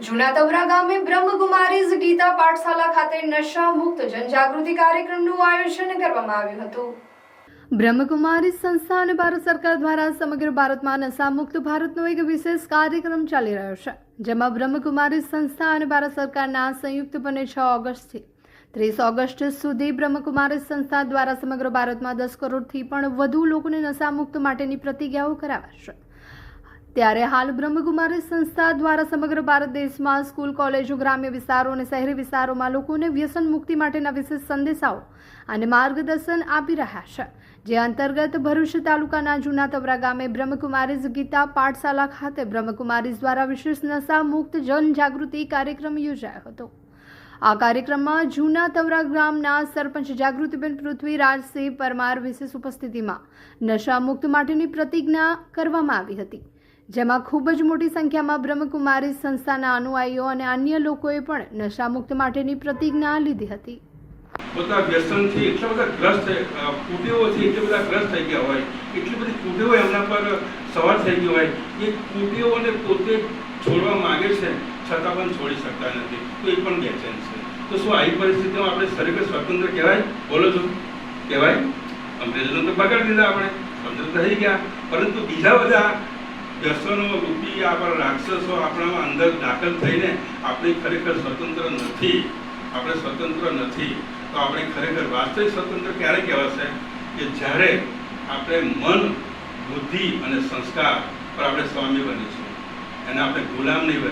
જૂના તવરા ગામે બ્રહ્મકુમારીઝ ગીતા પાઠશાલા ખાતે નશા મુક્ત જનજાગૃતિ કાર્યક્રમનું આયોજન કરવામાં આવ્યું હતું। બ્રહ્મકુમારી સંસ્થા અને ભારત સરકાર દ્વારા સમગ્ર ભારતમાં નશામુક્ત ભારતનો એક વિશેષ કાર્યક્રમ ચાલી રહ્યો છે, જેમાં બ્રહ્મકુમારી સંસ્થા અને ભારત સરકારના સંયુક્તપણે 6 ઓગસ્ટથી 30 ઓગસ્ટ સુધી બ્રહ્મકુમારી સંસ્થા દ્વારા સમગ્ર ભારતમાં 10 કરોડથી પણ વધુ લોકોને નશામુક્ત માટેની પ્રતિજ્ઞાઓ કરાવાશે। ત્યારે હાલ બ્રહ્મકુમારી સંસ્થા દ્વારા સમગ્ર ભારત દેશમાં સ્કૂલ, કોલેજો, ગ્રામ્ય વિસ્તારો અને શહેરી વિસ્તારોમાં લોકોને વ્યસન મુક્તિ માટેના વિશેષ સંદેશાઓ અને માર્ગદર્શન આપી રહ્યા છે, જે અંતર્ગત ભરૂચ તાલુકાના જૂના તવરા ગામે બ્રહ્મકુમારીઝ ગીતા પાઠશાલા ખાતે બ્રહ્મકુમારીઝ દ્વારા વિશેષ નશા મુક્ત જનજાગૃતિ કાર્યક્રમ યોજાયો હતો। આ કાર્યક્રમમાં જૂના તવરા ગામના સરપંચ જાગૃતિબેન પૃથ્વીરાજસિંહ પરમાર વિશેષ ઉપસ્થિતિમાં નશા મુક્ત માટેની પ્રતિજ્ઞા કરવામાં આવી હતી, જેમાં ખૂબ જ મોટી સંખ્યામાં બ્રહ્મકુમારી સંસ્થાના અનુયાયીઓ અને અન્ય લોકોએ પણ નશા મુક્ત માટેની પ્રતિજ્ઞા લીધી હતી। પોતા વ્યસનથી એટલા બધા ગ્રસ્ત કુટીઓથી એટલા બધા ગ્રસ્ત થઈ ગયા હોય, એટલી બધી કુટીઓ એમના પર સવાર થઈ ગઈ હોય, એ કુટીઓને પોતે છોડવા માંગે છે છતાં પણ છોડી શકતા નથી, તો એ પણ બેચેન છે। તો શું આવી પરિસ્થિતિમાં આપણે ખરેખર સ્વતંત્ર કહેવાય? બોલો છો, કહેવાય? અંગ્રેજોને તો બગાડી દીધા, આપણે સ્વતંત્ર થઈ ગયા, પરંતુ બીજા બધા વ્યસનો રૂપી આપણા રાક્ષસો આપણામાં અંદર દાખલ થઈને આપણે ખરેખર સ્વતંત્ર નથી, આપણે સ્વતંત્ર નથી। તો આપણે ખરેખર વાસ્તવિક સ્વતંત્ર ક્યારે કહેવાશે? કે જ્યારે આપણે મન, બુદ્ધિ અને સંસ્કાર પર આપણે સ્વામી બનીશું, એને આપણે ગુલામ નહીં બની।